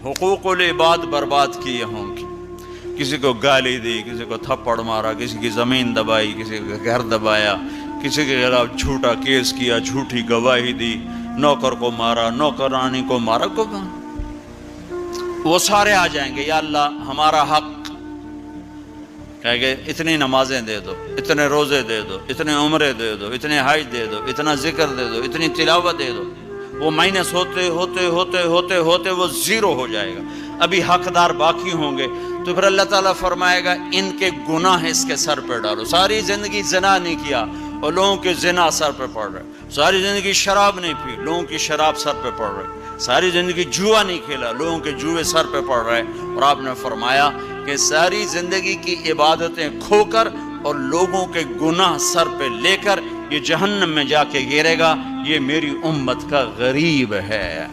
حقوق العباد برباد کیے ہوں گے، کسی کو گالی دی، کسی کو تھپڑ مارا، کسی کی زمین دبائی، کسی کا گھر دبایا، کسی کے خلاف جھوٹا کیس کیا، جھوٹی گواہی دی، نوکر کو مارا، نوکرانی کو مارا، وہ سارے آ جائیں گے، یا اللہ ہمارا حق، کہے گے اتنی نمازیں دے دو، اتنے روزے دے دو، اتنے عمرے دے دو، اتنے حج دے دو، اتنا ذکر دے دو، اتنی تلاوت دے دو. وہ مائنس ہوتے ہوتے ہوتے ہوتے ہوتے وہ زیرو ہو جائے گا، ابھی حقدار باقی ہوں گے. تو پھر اللہ تعالیٰ فرمائے گا ان کے گناہ اس کے سر پہ ڈالو. ساری زندگی زنا نہیں کیا اور لوگوں کے زنا سر پہ پڑ رہے، ساری زندگی شراب نہیں پی، لوگوں کی شراب سر پہ پڑ رہے، ساری زندگی جوا نہیں کھیلا، لوگوں کے جوئے سر پہ پڑ رہے. اور آپ نے فرمایا کہ ساری زندگی کی عبادتیں کھو کر اور لوگوں کے گناہ سر پہ لے کر یہ جہنم میں جا کے گرے گا، یہ میری امت کا غریب ہے.